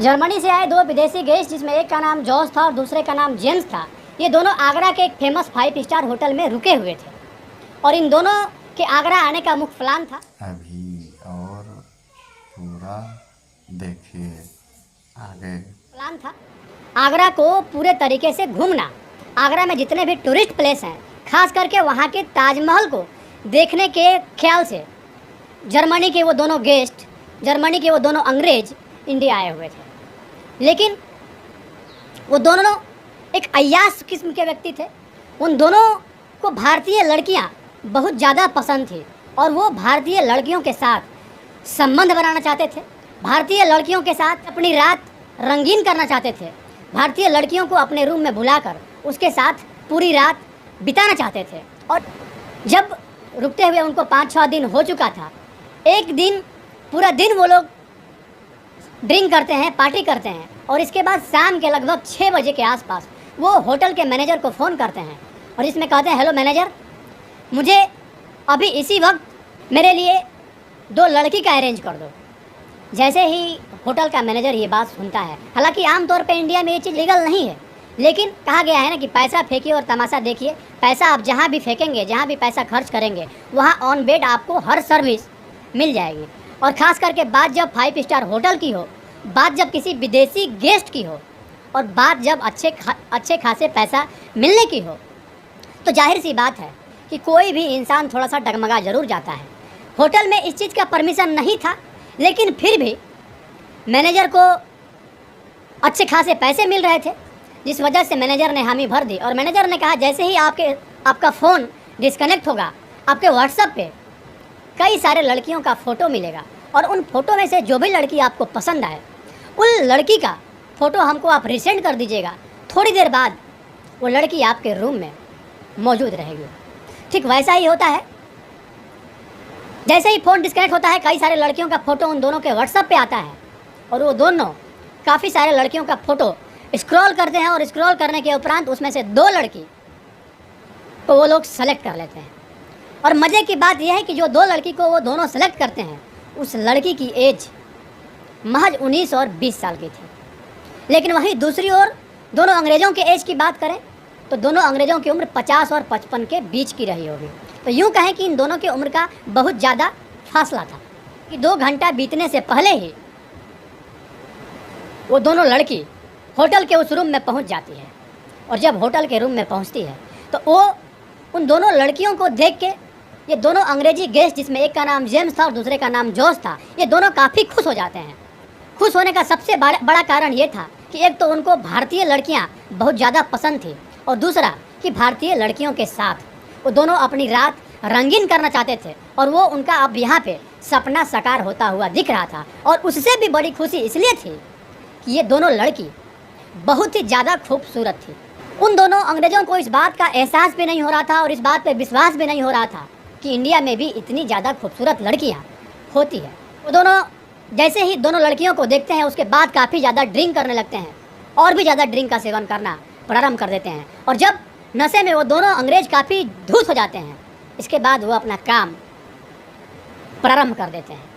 Germany से आए दो विदेशी गेस्ट, जिसमें एक का नाम जॉर्ज था और दूसरे का नाम जेम्स था। ये दोनों आगरा के एक फेमस 5 स्टार होटल में रुके हुए थे और इन दोनों के आगरा आने का मुख्य प्लान था। अभी और पूरा देखिए आगे। प्लान था आगरा को पूरे तरीके से घूमना। आगरा में जितने भी टूरिस्ट प्लेस हैं, खास करके वहाँ के ताजमहल को देखने के ख्याल से जर्मनी के वो दोनों गेस्ट, जर्मनी के वो दोनों अंग्रेज इंडिया आए हुए थे। लेकिन वो दोनों एक अय्याश किस्म के व्यक्ति थे। उन दोनों को भारतीय लड़कियां बहुत ज़्यादा पसंद थी और वो भारतीय लड़कियों के साथ संबंध बनाना चाहते थे। भारतीय लड़कियों के साथ अपनी रात रंगीन करना चाहते थे। भारतीय लड़कियों को अपने रूम में बुलाकर उसके साथ पूरी रात बिताना चाहते थे। और जब रुकते हुए उनको 5-6 दिन हो चुका था, एक दिन पूरा दिन वो लोग ड्रिंक करते हैं, पार्टी करते हैं और इसके बाद शाम के लगभग 6 बजे के आसपास वो होटल के मैनेजर को फ़ोन करते हैं और इसमें कहते हैं, हेलो मैनेजर, मुझे अभी इसी वक्त मेरे लिए 2 लड़की का अरेंज कर दो। जैसे ही होटल का मैनेजर ये बात सुनता है, हालांकि आमतौर पे इंडिया में ये चीज़ लीगल नहीं है, लेकिन कहा गया है ना कि पैसा फेंकिए और तमाशा देखिए। पैसा आप जहाँ भी फेंकेंगे, जहाँ भी पैसा खर्च करेंगे, वहाँ ऑन बेड आपको हर सर्विस मिल जाएगी। और ख़ास करके बात जब 5 स्टार होटल की हो, बात जब किसी विदेशी गेस्ट की हो और बात जब अच्छे खासे पैसा मिलने की हो, तो जाहिर सी बात है कि कोई भी इंसान थोड़ा सा डगमगा ज़रूर जाता है। होटल में इस चीज़ का परमिशन नहीं था, लेकिन फिर भी मैनेजर को अच्छे खासे पैसे मिल रहे थे, जिस वजह से मैनेजर ने हामी भर दी। और मैनेजर ने कहा, जैसे ही आपका फ़ोन डिस्कनेक्ट होगा, आपके व्हाट्सएप पे कई सारे लड़कियों का फ़ोटो मिलेगा और उन फ़ोटो में से जो भी लड़की आपको पसंद आए, उन लड़की का फ़ोटो हमको आप रिसेंड कर दीजिएगा। थोड़ी देर बाद वो लड़की आपके रूम में मौजूद रहेगी। ठीक वैसा ही होता है। जैसे ही फ़ोन डिस्कनेक्ट होता है, कई सारे लड़कियों का फ़ोटो उन दोनों के व्हाट्सएप पे आता है और वो दोनों काफ़ी सारे लड़कियों का फ़ोटो स्क्रॉल करते हैं और स्क्रॉल करने के उपरांत उसमें से 2 लड़की को वो लोग सेलेक्ट कर लेते हैं। और मज़े की बात यह है कि जो 2 लड़की को वो दोनों सेलेक्ट करते हैं, उस लड़की की एज महज 19 और 20 साल की थी। लेकिन वहीं दूसरी ओर दोनों अंग्रेज़ों के एज की बात करें तो दोनों अंग्रेज़ों की उम्र 50 और 55 के बीच की रही होगी। तो यूँ कहें कि इन दोनों की उम्र का बहुत ज़्यादा फासला था कि 2 घंटा बीतने से पहले ही वो दोनों लड़की होटल के उस रूम में पहुंच जाती है। और जब होटल के रूम में पहुंचती है तो वो उन दोनों लड़कियों को देख के, ये दोनों अंग्रेजी गेस्ट, जिसमें एक का नाम जेम्स था और दूसरे का नाम जॉर्ज था, ये दोनों काफ़ी खुश हो जाते हैं। खुश होने का सबसे बड़ा कारण ये था कि एक तो उनको भारतीय लड़कियां बहुत ज़्यादा पसंद थी और दूसरा कि भारतीय लड़कियों के साथ वो दोनों अपनी रात रंगीन करना चाहते थे और वो उनका अब यहाँ पे सपना साकार होता हुआ दिख रहा था। और उससे भी बड़ी खुशी इसलिए थी कि ये दोनों लड़की बहुत ही ज़्यादा खूबसूरत थी। उन दोनों अंग्रेज़ों को इस बात का एहसास भी नहीं हो रहा था और इस बात पे विश्वास भी नहीं हो रहा था कि इंडिया में भी इतनी ज़्यादा खूबसूरत लड़कियाँ होती है। वो दोनों जैसे ही दोनों लड़कियों को देखते हैं, उसके बाद काफ़ी ज़्यादा ड्रिंक करने लगते हैं और भी ज़्यादा ड्रिंक का सेवन करना प्रारंभ कर देते हैं। और जब नशे में वो दोनों अंग्रेज काफ़ी धूत हो जाते हैं, इसके बाद वो अपना काम प्रारंभ कर देते हैं।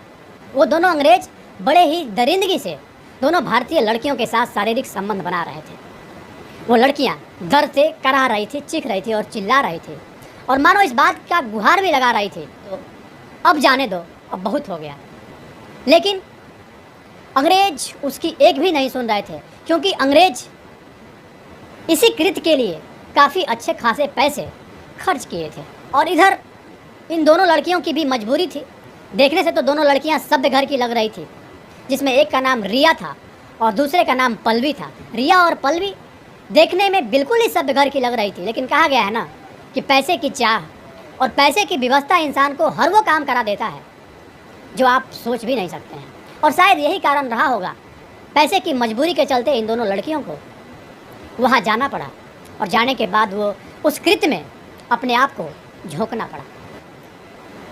वो दोनों अंग्रेज बड़े ही दरिंदगी से दोनों भारतीय लड़कियों के साथ शारीरिक संबंध बना रहे थे। वो लड़कियां दर्द से कराह रही थी, चीख रही थी और चिल्ला रही थी और मानो इस बात का गुहार भी लगा रही थी, तो अब जाने दो, अब बहुत हो गया। लेकिन अंग्रेज उसकी एक भी नहीं सुन रहे थे, क्योंकि अंग्रेज इसी कृत्य के लिए काफ़ी अच्छे खासे पैसे खर्च किए थे। और इधर इन दोनों लड़कियों की भी मजबूरी थी। देखने से तो दोनों लड़कियां सभ्य घर की लग रही थी, जिसमें एक का नाम रिया था और दूसरे का नाम पल्लवी था। रिया और पल्लवी देखने में बिल्कुल ही सभ्य घर की लग रही थी, लेकिन कहा गया है ना कि पैसे की चाह और पैसे की व्यवस्था इंसान को हर वो काम करा देता है जो आप सोच भी नहीं सकते हैं। और शायद यही कारण रहा होगा, पैसे की मजबूरी के चलते इन दोनों लड़कियों को वहाँ जाना पड़ा और जाने के बाद वो उस कृत्य में अपने आप को झोंकना पड़ा।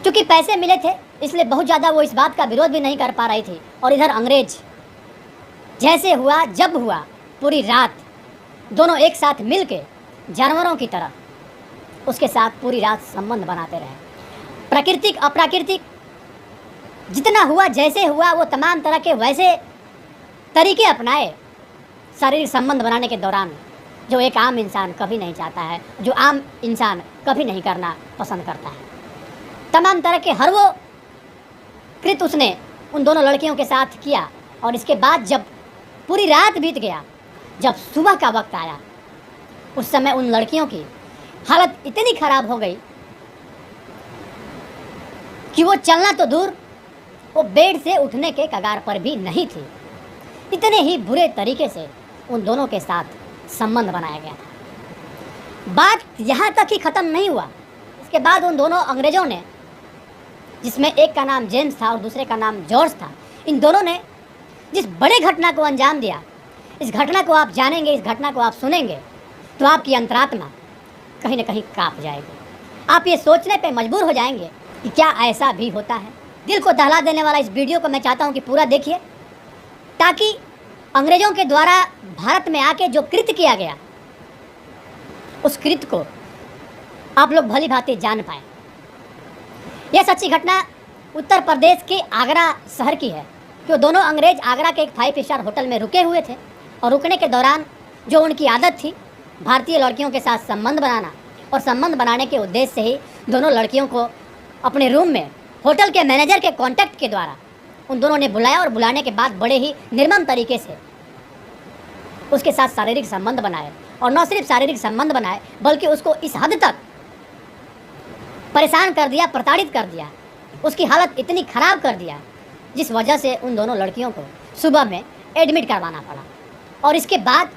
क्योंकि पैसे मिले थे, इसलिए बहुत ज़्यादा वो इस बात का विरोध भी नहीं कर पा रही थी। और इधर अंग्रेज जैसे हुआ जब हुआ, पूरी रात दोनों एक साथ मिल के जानवरों की तरह उसके साथ पूरी रात संबंध बनाते रहे। प्राकृतिक अप्राकृतिक जितना हुआ, जैसे हुआ, वो तमाम तरह के वैसे तरीके अपनाए शारीरिक संबंध बनाने के दौरान, जो एक आम इंसान कभी नहीं चाहता है, जो आम इंसान कभी नहीं करना पसंद करता है। तमाम तरह के हर वो कृत उसने उन दोनों लड़कियों के साथ किया। और इसके बाद जब पूरी रात बीत गया, जब सुबह का वक्त आया, उस समय उन लड़कियों की हालत इतनी ख़राब हो गई कि वो चलना तो दूर, वो बेड से उठने के कगार पर भी नहीं थी। इतने ही बुरे तरीके से उन दोनों के साथ संबंध बनाया गया था। बात यहाँ तक ही ख़त्म नहीं हुआ। इसके बाद उन दोनों अंग्रेज़ों ने, जिसमें एक का नाम जेम्स था और दूसरे का नाम जॉर्ज था, इन दोनों ने जिस बड़े घटना को अंजाम दिया, इस घटना को आप जानेंगे, इस घटना को आप सुनेंगे तो आपकी अंतरात्मा कहीं ना कहीं काँप जाएगी। आप ये सोचने पे मजबूर हो जाएंगे कि क्या ऐसा भी होता है। दिल को दहला देने वाला इस वीडियो को मैं चाहता हूँ कि पूरा देखिए, ताकि अंग्रेज़ों के द्वारा भारत में आके जो कृत्य किया गया, उस कृत्य को आप लोग भली भांति जान पाएँ। यह सच्ची घटना उत्तर प्रदेश के आगरा शहर की है कि वो दोनों अंग्रेज़ आगरा के एक 5 स्टार होटल में रुके हुए थे और रुकने के दौरान जो उनकी आदत थी भारतीय लड़कियों के साथ संबंध बनाना, और संबंध बनाने के उद्देश्य से ही दोनों लड़कियों को अपने रूम में होटल के मैनेजर के कांटेक्ट के द्वारा उन दोनों ने बुलाया और बुलाने के बाद बड़े ही निर्मम तरीके से उसके साथ शारीरिक संबंध बनाए। और न सिर्फ शारीरिक संबंध बनाए बल्कि उसको इस हद तक परेशान कर दिया, प्रताड़ित कर दिया, उसकी हालत इतनी ख़राब कर दिया जिस वजह से उन दोनों लड़कियों को सुबह में एडमिट करवाना पड़ा। और इसके बाद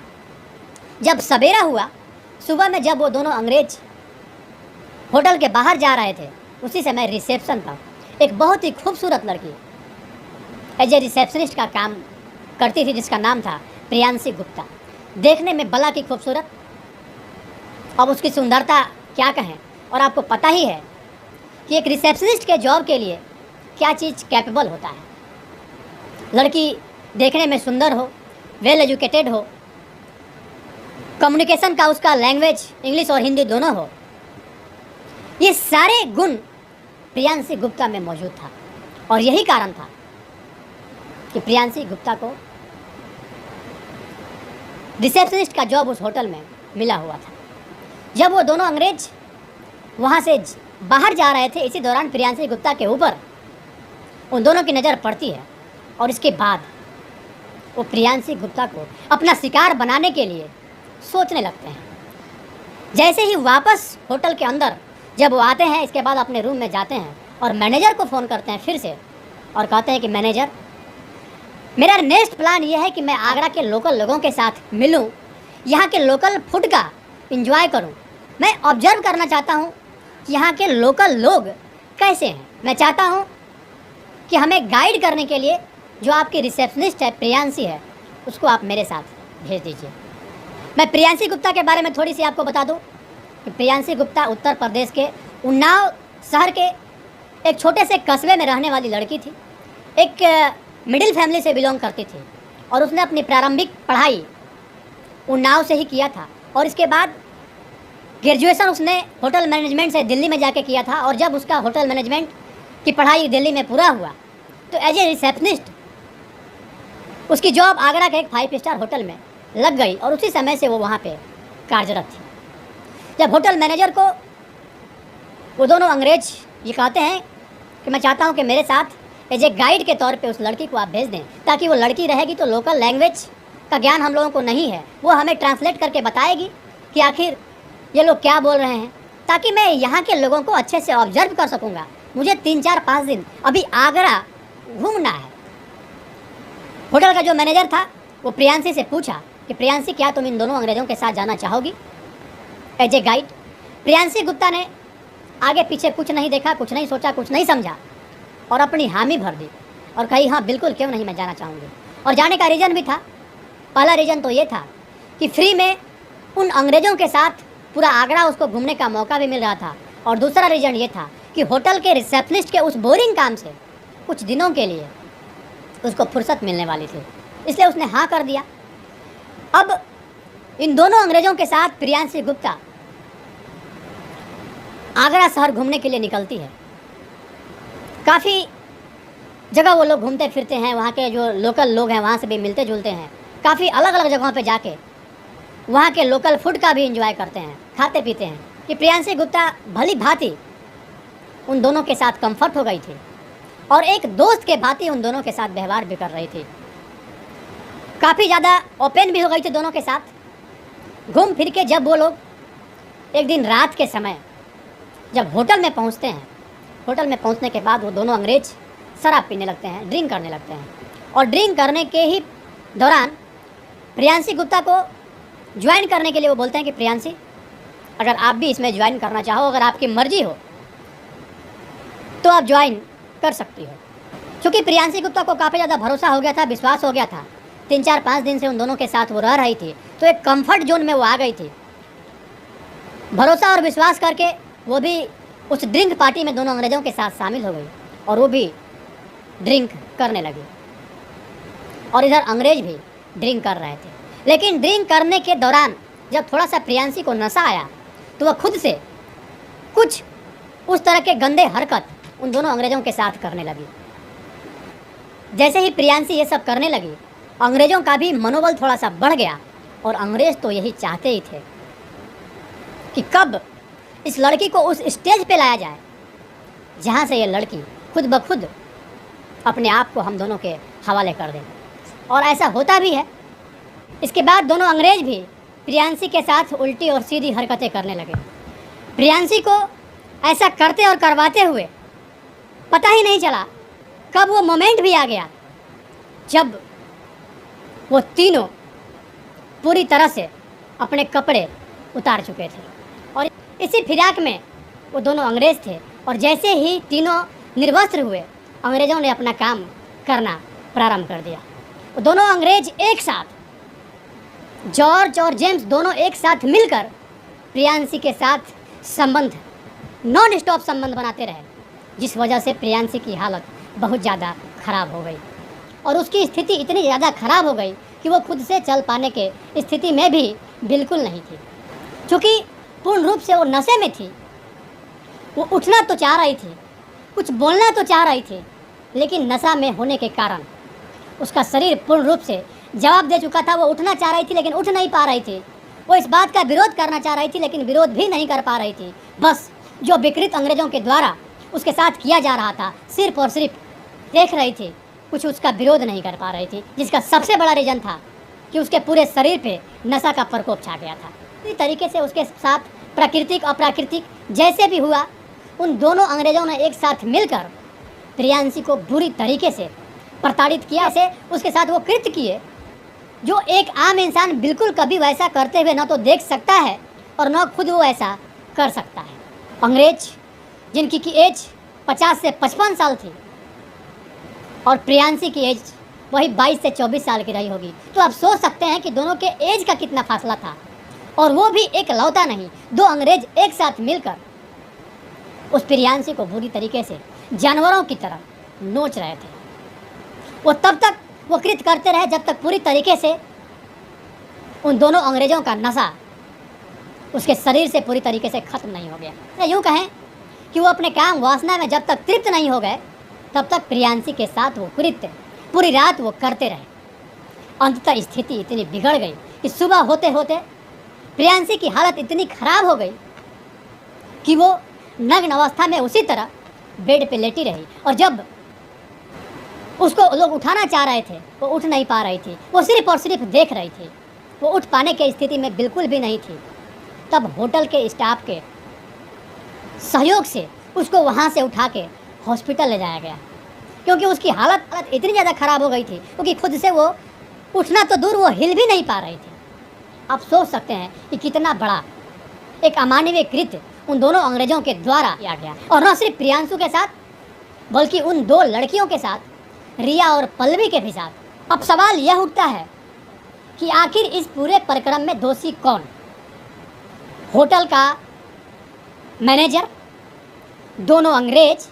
जब सवेरा हुआ, सुबह में जब वो दोनों अंग्रेज होटल के बाहर जा रहे थे, उसी समय रिसेप्शन पर एक बहुत ही खूबसूरत लड़की एज ए रिसेप्शनिस्ट का काम करती थी, जिसका नाम था प्रियांशी गुप्ता। देखने में बला की खूबसूरत, अब उसकी सुंदरता क्या कहें। और आपको पता ही है कि एक रिसेप्शनिस्ट के जॉब के लिए क्या चीज़ कैपेबल होता है। लड़की देखने में सुंदर हो, वेल एजुकेटेड हो, कम्युनिकेशन का उसका लैंग्वेज इंग्लिश और हिंदी दोनों हो, ये सारे गुण प्रियांशी गुप्ता में मौजूद था। और यही कारण था कि प्रियांशी गुप्ता को रिसेप्शनिस्ट का जॉब उस होटल में मिला हुआ था। जब वो दोनों अंग्रेज वहाँ से बाहर जा रहे थे, इसी दौरान प्रियांशी गुप्ता के ऊपर उन दोनों की नज़र पड़ती है और इसके बाद वो प्रियांशी गुप्ता को अपना शिकार बनाने के लिए सोचने लगते हैं। जैसे ही वापस होटल के अंदर जब वो आते हैं, इसके बाद अपने रूम में जाते हैं और मैनेजर को फ़ोन करते हैं फिर से और कहते हैं कि मैनेजर, मेरा नेक्स्ट प्लान ये है कि मैं आगरा के लोकल लोगों के साथ मिलूं, यहाँ के लोकल फूड का एंजॉय करूं। मैं ऑब्जर्व करना चाहता हूं कि यहाँ के लोकल लोग कैसे हैं। मैं चाहता हूं कि हमें गाइड करने के लिए जो आपकी रिसेप्शनिस्ट है प्रियांशी है, उसको आप मेरे साथ भेज दीजिए। मैं प्रियांशी गुप्ता के बारे में थोड़ी सी आपको बता दूं कि प्रियांशी गुप्ता उत्तर प्रदेश के उन्नाव शहर के एक छोटे से कस्बे में रहने वाली लड़की थी। एक मिडिल फैमिली से बिलोंग करती थी और उसने अपनी प्रारंभिक पढ़ाई उन्नाव से ही किया था और इसके बाद ग्रेजुएशन उसने होटल मैनेजमेंट से दिल्ली में जाके किया था। और जब उसका होटल मैनेजमेंट की पढ़ाई दिल्ली में पूरा हुआ तो एज ए रिसेप्शनिस्ट उसकी जॉब आगरा के एक 5 स्टार होटल में लग गई और उसी समय से वो वहाँ पे कार्यरत थी। जब होटल मैनेजर को वो दोनों अंग्रेज ये कहते हैं कि मैं चाहता हूँ कि मेरे साथ एज ए गाइड के तौर पे उस लड़की को आप भेज दें, ताकि वो लड़की रहेगी तो लोकल लैंग्वेज का ज्ञान हम लोगों को नहीं है, वो हमें ट्रांसलेट करके बताएगी कि आखिर ये लोग क्या बोल रहे हैं, ताकि मैं यहाँ के लोगों को अच्छे से ऑब्जर्व कर सकूँगा। मुझे 3-4-5 दिन अभी आगरा घूमना है। होटल का जो मैनेजर था वो प्रियांशी से पूछा कि प्रियांशी, क्या तुम इन दोनों अंग्रेज़ों के साथ जाना चाहोगी as a guide? Priyanshi Gupta ने आगे पीछे कुछ नहीं देखा, कुछ नहीं सोचा, कुछ नहीं समझा और अपनी हामी भर दी और कही हाँ बिल्कुल, क्यों नहीं, मैं जाना चाहूँगी। और जाने का रीज़न भी था। पहला रीज़न तो ये था कि फ्री में उन अंग्रेज़ों के साथ पूरा आगरा उसको घूमने का मौका भी मिल रहा था। और दूसरा रीज़न ये था कि होटल के रिसेप्शनिस्ट के उस बोरिंग काम से कुछ दिनों के लिए उसको फुर्सत मिलने वाली थी, इसलिए उसने हाँ कर दिया। अब इन दोनों अंग्रेज़ों के साथ प्रियांशी गुप्ता आगरा शहर घूमने के लिए निकलती है। काफ़ी जगह वो लोग घूमते फिरते हैं, वहाँ के जो लोकल लोग हैं वहाँ से भी मिलते जुलते हैं, काफ़ी अलग अलग जगहों पे जाके वहाँ के लोकल फूड का भी एंजॉय करते हैं, खाते पीते हैं। कि प्रियांशी गुप्ता भली भांति उन दोनों के साथ कंफर्ट हो गई थी और एक दोस्त के भांति उन दोनों के साथ व्यवहार भी कर रही थी, काफ़ी ज़्यादा ओपन भी हो गई थी दोनों के साथ। घूम फिर के जब वो लोग एक दिन रात के समय जब होटल में पहुंचते हैं, होटल में पहुंचने के बाद वो दोनों अंग्रेज शराब पीने लगते हैं, ड्रिंक करने लगते हैं। और ड्रिंक करने के ही दौरान प्रियांशी गुप्ता को ज्वाइन करने के लिए वो बोलते हैं कि प्रियांशी, अगर आप भी इसमें ज्वाइन करना चाहो, अगर आपकी मर्जी हो तो आप ज्वाइन कर सकती हो। क्योंकि प्रियांशी गुप्ता को काफ़ी ज़्यादा भरोसा हो गया था, विश्वास हो गया था, 3-4-5 दिन से उन दोनों के साथ वो रह रही थी, तो एक कंफर्ट जोन में वो आ गई थी। भरोसा और विश्वास करके वो भी उस ड्रिंक पार्टी में दोनों अंग्रेज़ों के साथ शामिल हो गई और वो भी ड्रिंक करने लगी और इधर अंग्रेज भी ड्रिंक कर रहे थे। लेकिन ड्रिंक करने के दौरान जब थोड़ा सा प्रियांशी को नशा आया तो वह खुद से कुछ उस तरह के गंदे हरकत उन दोनों अंग्रेज़ों के साथ करने लगी। जैसे ही प्रियांशी ये सब करने लगी, अंग्रेज़ों का भी मनोबल थोड़ा सा बढ़ गया और अंग्रेज़ तो यही चाहते ही थे कि कब इस लड़की को उस स्टेज पे लाया जाए जहाँ से ये लड़की खुद ब खुद अपने आप को हम दोनों के हवाले कर दे। और ऐसा होता भी है। इसके बाद दोनों अंग्रेज भी प्रियांशी के साथ उल्टी और सीधी हरकतें करने लगे। प्रियांशी को ऐसा करते और करवाते हुए पता ही नहीं चला कब वो मोमेंट भी आ गया जब वो तीनों पूरी तरह से अपने कपड़े उतार चुके थे और इसी फिराक में वो दोनों अंग्रेज़ थे। और जैसे ही तीनों निर्वस्त्र हुए, अंग्रेज़ों ने अपना काम करना प्रारंभ कर दिया। वो दोनों अंग्रेज एक साथ, जॉर्ज और जेम्स दोनों एक साथ मिलकर प्रियांशी के साथ संबंध, नॉन स्टॉप संबंध बनाते रहे, जिस वजह से प्रियांशी की हालत बहुत ज़्यादा ख़राब हो गई और उसकी स्थिति इतनी ज़्यादा ख़राब हो गई कि वो खुद से चल पाने के स्थिति में भी बिल्कुल नहीं थी। क्योंकि पूर्ण रूप से वो नशे में थी। वो उठना तो चाह रही थी, कुछ बोलना तो चाह रही थी, लेकिन नशा में होने के कारण उसका शरीर पूर्ण रूप से जवाब दे चुका था। वो उठना चाह रही थी लेकिन उठ नहीं पा रही थी। वो इस बात का विरोध करना चाह रही थी लेकिन विरोध भी नहीं कर पा रही थी। बस जो विकृत अंग्रेज़ों के द्वारा उसके साथ किया जा रहा था सिर्फ और सिर्फ देख रही थी, कुछ उसका विरोध नहीं कर पा रही थी, जिसका सबसे बड़ा रीज़न था कि उसके पूरे शरीर पे नशा का प्रकोप छा गया था। इसी तरीके से उसके साथ प्राकृतिक अप्राकृतिक जैसे भी हुआ, उन दोनों अंग्रेज़ों ने एक साथ मिलकर प्रियांशी को बुरी तरीके से प्रताड़ित किया। से उसके साथ वो कृत्य किए जो एक आम इंसान बिल्कुल कभी वैसा करते हुए न तो देख सकता है और न खुद वो ऐसा कर सकता है। अंग्रेज जिनकी की एज 50 से 55 साल थी और प्रियांशी की एज वही 22 से 24 साल की रही होगी, तो आप सोच सकते हैं कि दोनों के एज का कितना फासला था। और वो भी एक लौता नहीं, 2 अंग्रेज एक साथ मिलकर उस प्रियांशी को बुरी तरीके से जानवरों की तरह नोच रहे थे। वो तब तक वो कृत्य करते रहे जब तक पूरी तरीके से उन दोनों अंग्रेज़ों का नशा उसके शरीर से पूरी तरीके से ख़त्म नहीं हो गया। यूँ कहें कि वो अपने काम वासना में जब तक तृप्त नहीं हो गए तब तक प्रियांशी के साथ वो कृत्य पूरी रात वो करते रहे। अंततः स्थिति इतनी बिगड़ गई कि सुबह होते होते प्रियांशी की हालत इतनी ख़राब हो गई कि वो नग्न अवस्था में उसी तरह बेड पे लेटी रही। और जब उसको लोग उठाना चाह रहे थे वो उठ नहीं पा रही थी, वो सिर्फ और सिर्फ देख रही थी, वो उठ पाने की स्थिति में बिल्कुल भी नहीं थी। तब होटल के स्टाफ के सहयोग से उसको वहाँ से उठा के हॉस्पिटल ले जाया गया, क्योंकि उसकी हालत इतनी ज़्यादा ख़राब हो गई थी क्योंकि खुद से वो उठना तो दूर वो हिल भी नहीं पा रही थी। आप सोच सकते हैं कि कितना बड़ा एक अमानवीय कृत्य उन दोनों अंग्रेज़ों के द्वारा किया गया। और न सिर्फ प्रियांशु के साथ बल्कि उन 2 लड़कियों के साथ, रिया और पल्लवी के भी साथ। अब सवाल यह उठता है कि आखिर इस पूरे प्रकरण में दोषी कौन? होटल का मैनेजर, दोनों अंग्रेज,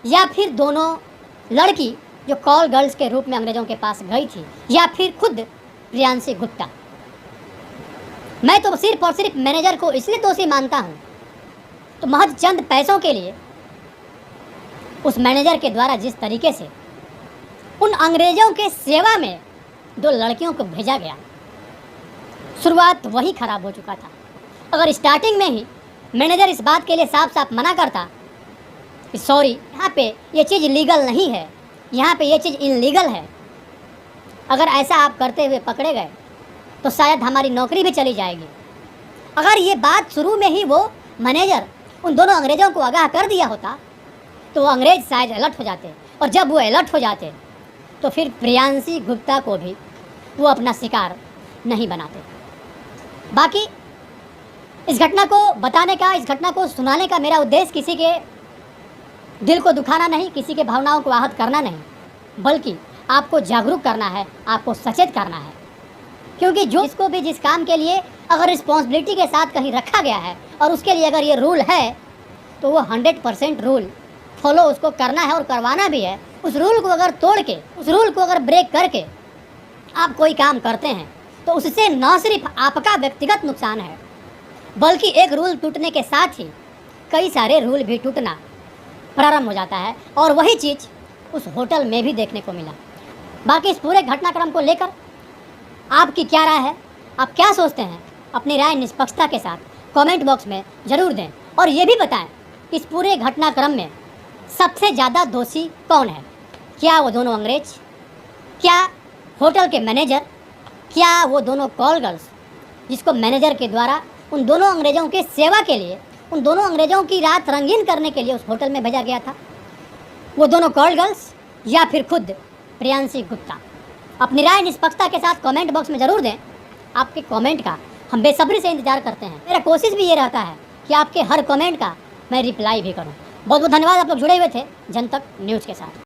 या फिर दोनों लड़की जो कॉल गर्ल्स के रूप में अंग्रेज़ों के पास गई थी, या फिर खुद प्रियांशी गुप्ता? मैं तो सिर्फ और सिर्फ मैनेजर को इसलिए दोषी मानता हूँ तो महज चंद पैसों के लिए उस मैनेजर के द्वारा जिस तरीके से उन अंग्रेज़ों के सेवा में 2 लड़कियों को भेजा गया। शुरुआत वही खराब हो चुका था। अगर स्टार्टिंग में ही मैनेजर इस बात के लिए साफ साफ मना करता कि सॉरी, यहाँ पे ये चीज़ लीगल नहीं है, यहाँ पे ये चीज़ इनलीगल है, अगर ऐसा आप करते हुए पकड़े गए तो शायद हमारी नौकरी भी चली जाएगी। अगर ये बात शुरू में ही वो मैनेजर उन दोनों अंग्रेज़ों को आगाह कर दिया होता तो वो अंग्रेज़ शायद अलर्ट हो जाते, और जब वो अलर्ट हो जाते तो फिर प्रियांशी गुप्ता को भी वो अपना शिकार नहीं बनाते। बाकी इस घटना को बताने का, इस घटना को सुनाने का मेरा उद्देश्य किसी के दिल को दुखाना नहीं, किसी के भावनाओं को आहत करना नहीं, बल्कि आपको जागरूक करना है, आपको सचेत करना है। क्योंकि जो इसको भी जिस काम के लिए अगर रिस्पॉन्सिबिलिटी के साथ कहीं रखा गया है और उसके लिए अगर ये रूल है तो वो 100% रूल फॉलो उसको करना है और करवाना भी है। उस रूल को अगर तोड़ के, उस रूल को अगर ब्रेक करके आप कोई काम करते हैं तो उससे न सिर्फ आपका व्यक्तिगत नुकसान है, बल्कि एक रूल टूटने के साथ ही कई सारे रूल भी टूटना प्रारंभ हो जाता है। और वही चीज़ उस होटल में भी देखने को मिला। बाकी इस पूरे घटनाक्रम को लेकर आपकी क्या राय है, आप क्या सोचते हैं? अपनी राय निष्पक्षता के साथ कमेंट बॉक्स में ज़रूर दें, और ये भी बताएं कि इस पूरे घटनाक्रम में सबसे ज़्यादा दोषी कौन है? क्या वो दोनों अंग्रेज, क्या होटल के मैनेजर, क्या वो दोनों कॉल गर्ल्स जिसको मैनेजर के द्वारा उन दोनों अंग्रेज़ों के सेवा के लिए, उन दोनों अंग्रेज़ों की रात रंगीन करने के लिए उस होटल में भेजा गया था, वो दोनों कॉल गर्ल्स या फिर खुद प्रियांशी गुप्ता? अपनी राय निष्पक्षता के साथ कमेंट बॉक्स में ज़रूर दें। आपके कमेंट का हम बेसब्री से इंतज़ार करते हैं। मेरा कोशिश भी ये रहता है कि आपके हर कमेंट का मैं रिप्लाई भी करूं। बहुत बहुत धन्यवाद, आप लोग जुड़े हुए थे जनतक न्यूज़ के साथ।